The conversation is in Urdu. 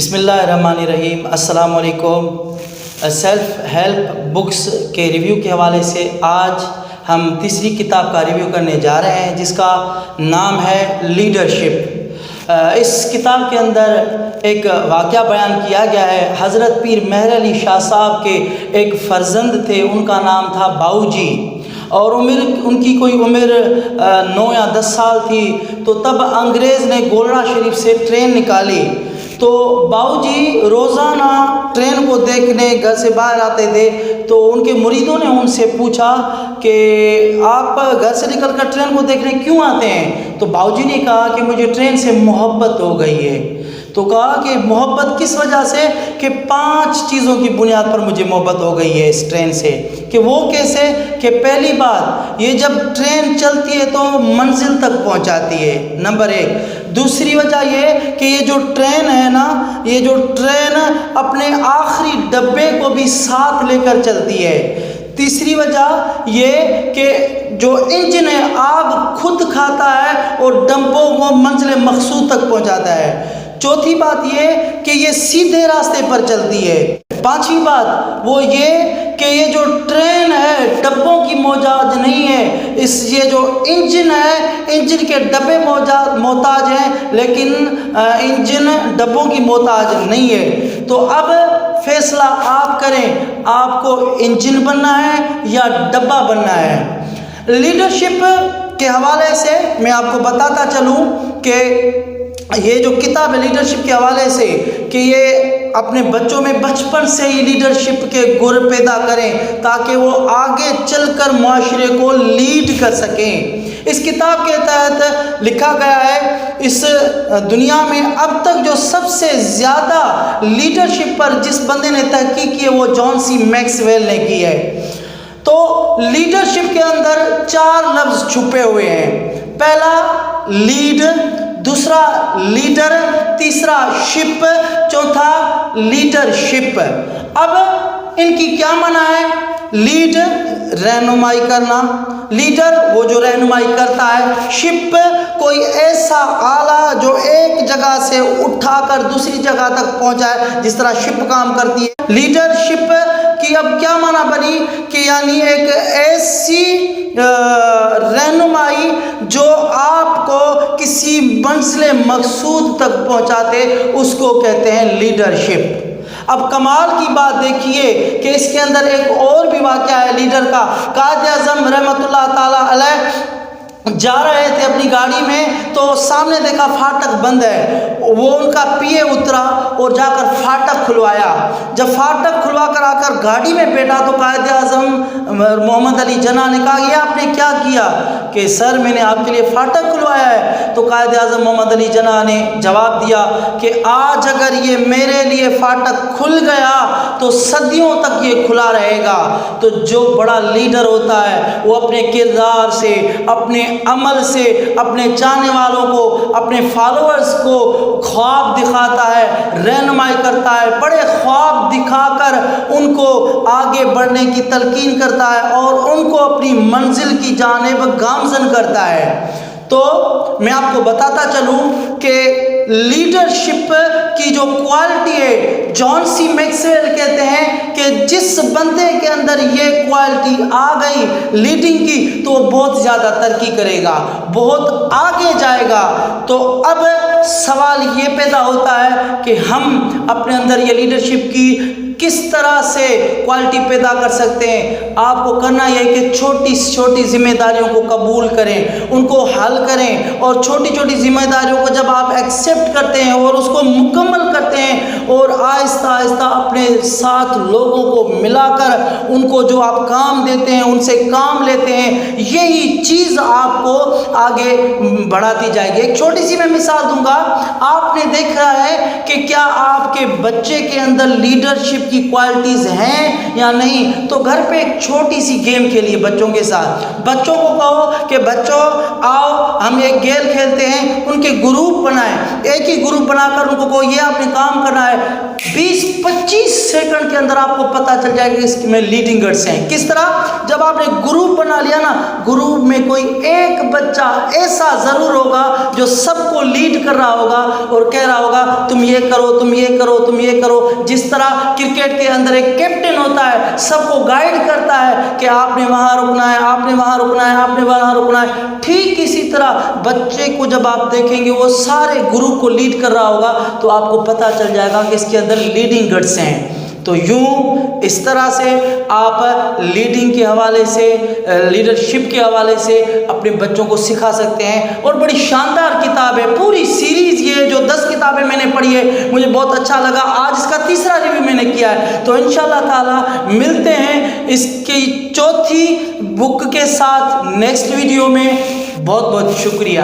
بسم اللہ الرحمن الرحیم۔ السلام علیکم۔ سیلف ہیلپ بکس کے ریویو کے حوالے سے آج ہم تیسری کتاب کا ریویو کرنے جا رہے ہیں جس کا نام ہے لیڈرشپ۔ اس کتاب کے اندر ایک واقعہ بیان کیا گیا ہے۔ حضرت پیر مہر علی شاہ صاحب کے ایک فرزند تھے، ان کا نام تھا باؤ جی، اور ان کی کوئی عمر 9 یا 10 سال تھی۔ تو تب انگریز نے گولڑا شریف سے ٹرین نکالی، تو باؤ جی روزانہ ٹرین کو دیکھنے گھر سے باہر آتے تھے۔ تو ان کے مریدوں نے ان سے پوچھا کہ آپ گھر سے نکل کر ٹرین کو دیکھنے کیوں آتے ہیں؟ تو باؤ جی نے کہا کہ مجھے ٹرین سے محبت ہو گئی ہے۔ تو کہا کہ محبت کس وجہ سے؟ کہ 5 چیزوں کی بنیاد پر مجھے محبت ہو گئی ہے اس ٹرین سے۔ کہ وہ کیسے؟ کہ پہلی بات، یہ جب ٹرین چلتی ہے تو منزل تک پہنچاتی ہے، نمبر 1۔ دوسری وجہ یہ کہ یہ جو ٹرین ہے نا، یہ جو ٹرین اپنے آخری ڈبے کو بھی ساتھ لے کر چلتی ہے۔ تیسری وجہ یہ کہ جو انجن ہے آگ خود کھاتا ہے اور ڈبوں کو منزل مقصود تک پہنچاتا ہے۔ چوتھی بات یہ کہ یہ سیدھے راستے پر چلتی ہے۔ 5ویں بات وہ یہ کہ یہ جو ٹرین ہے ڈبوں کی محتاج نہیں ہے، یہ جو انجن ہے انجن کے ڈبے محتاج ہیں، لیکن انجن ڈبوں کی محتاج نہیں ہے۔ تو اب فیصلہ آپ کریں، آپ کو انجن بننا ہے یا ڈبہ بننا ہے۔ لیڈرشپ کے حوالے سے میں آپ کو بتاتا چلوں کہ یہ جو کتاب ہے لیڈرشپ کے حوالے سے، کہ یہ اپنے بچوں میں بچپن سے ہی لیڈرشپ کے گر پیدا کریں تاکہ وہ آگے چل کر معاشرے کو لیڈ کر سکیں۔ اس کتاب کے تحت لکھا گیا ہے اس دنیا میں اب تک جو سب سے زیادہ لیڈرشپ پر جس بندے نے تحقیق کی ہے وہ جان سی میکسویل نے کی ہے۔ تو لیڈرشپ کے اندر 4 لفظ چھپے ہوئے ہیں۔ پہلا لیڈ، دوسرا لیڈر، تیسرا شپ، چوتھا لیڈرشپ۔ اب ان کی کیا معنی ہے؟ لیڈ رہنمائی کرنا، لیڈر وہ جو رہنمائی کرتا ہے، شپ کوئی ایسا آلہ جو ایک جگہ سے اٹھا کر دوسری جگہ تک پہنچائے، جس طرح شپ کام کرتی ہے۔ لیڈرشپ کی اب کیا معنی بنی کہ یعنی ایک ایسی رہنمائی جو آپ کو کسی منزل مقصود تک پہنچاتے، اس کو کہتے ہیں لیڈرشپ۔ اب کمال کی بات دیکھیے کہ اس کے اندر ایک اور بھی واقعہ ہے لیڈر کا۔ قائد اعظم رحمۃ اللہ تعالی علیہ جا رہے تھے اپنی گاڑی میں، تو سامنے دیکھا فاٹک بند ہے۔ وہ ان کا پی اے اترا اور جا کر فاٹک کھلوایا۔ جب فاٹک کھلوا کر آ کر گاڑی میں بیٹھا تو قائد اعظم محمد علی جناح نے کہا یہ آپ نے کیا کیا؟ کہ سر میں نے آپ کے لیے فاٹک کھلوایا ہے۔ تو قائد اعظم محمد علی جناح نے جواب دیا کہ آج اگر یہ میرے لیے فاٹک کھل گیا تو صدیوں تک یہ کھلا رہے گا۔ تو جو بڑا لیڈر ہوتا ہے وہ اپنے کردار سے، اپنے عمل سے، اپنے چاہنے والوں کو، اپنے فالوورز کو خواب دکھاتا ہے، رہنمائی کرتا ہے، بڑے خواب دکھا کر ان کو آگے بڑھنے کی تلقین کرتا ہے اور ان کو اپنی منزل کی جانب گامزن کرتا ہے۔ تو میں آپ کو بتاتا چلوں کہ لیڈرشپ کی جو کوالٹی ہے، جان سی میکسویل کہتے ہیں کہ جس بندے کے اندر یہ کوالٹی آ گئی لیڈنگ کی تو وہ بہت زیادہ ترقی کرے گا، بہت آگے جائے گا۔ تو اب سوال یہ پیدا ہوتا ہے کہ ہم اپنے اندر یہ لیڈرشپ کی کس طرح سے کوالٹی پیدا کر سکتے ہیں؟ آپ کو کرنا یہ ہے کہ چھوٹی چھوٹی ذمہ داریوں کو قبول کریں، ان کو حل کریں، اور چھوٹی چھوٹی ذمہ داریوں کو جب آپ ایکسیپٹ کرتے ہیں اور اس کو مکمل کرتے ہیں اور آہستہ آہستہ اپنے ساتھ لوگوں کو ملا کر ان کو جو آپ کام دیتے ہیں ان سے کام لیتے ہیں، یہی چیز آپ کو آگے بڑھاتی جائے گی۔ ایک چھوٹی سی میں مثال دوں گا۔ آپ نے دیکھا ہے کہ کیا آپ کے بچے کے اندر لیڈرشپ کی کوالٹیز ہیں یا نہیں. تو گھر پہ ایک چھوٹی سی گیم کھیلیے بچوں کے ساتھ. بچوں کو کہو کہ بچوں آؤ ہم ایک گیم کھیلتے ہیں. ان کے گروپ بنائیں, ایک ہی گروپ بنا کر ان کو کہو یہ آپ نے کام کرنا ہے. 20-25 سیکنڈ کے اندر آپ کو پتہ چل جائے گا اس میں لیڈنگ گرڈس ہیں. کس طرح؟ جب آپ نے گروپ بنا لیا نا, گروپ میں کوئی ایک بچہ ایسا ضرور ہوگا جو سب کو لیڈ کر رہا ہوگا اور کہہ رہا ہوگا تم یہ کرو, تم یہ کرو, تم یہ کرو. جس طرح کرکٹ کے اندر ایک کیپٹن ہوتا ہے, سب کو گائیڈ کرتا ہے کہ آپ نے وہاں رکنا ہے, آپ نے وہاں رکنا ہے, آپ نے وہاں رکنا ہے. ٹھیک اسی طرح بچے کو جب آپ دیکھیں گے وہ سارے گروپ کو لیڈ کر رہا ہوگا تو آپ کو پتہ چل جائے گا کہ اس کے اندر لیڈنگ گٹس ہیں. تو یوں اس طرح سے آپ لیڈنگ کے حوالے سے, لیڈرشپ کے حوالے سے اپنے بچوں کو سکھا سکتے ہیں. اور بڑی شاندار کتاب ہے, پوری سیریز یہ جو 10 کتابیں میں نے پڑھی ہے مجھے بہت اچھا لگا. آج اس کا تیسرا ریویو میں نے کیا ہے. تو انشاءاللہ تعالی ملتے ہیں اس کی چوتھی بک کے ساتھ نیکسٹ ویڈیو میں. بہت بہت شکریہ.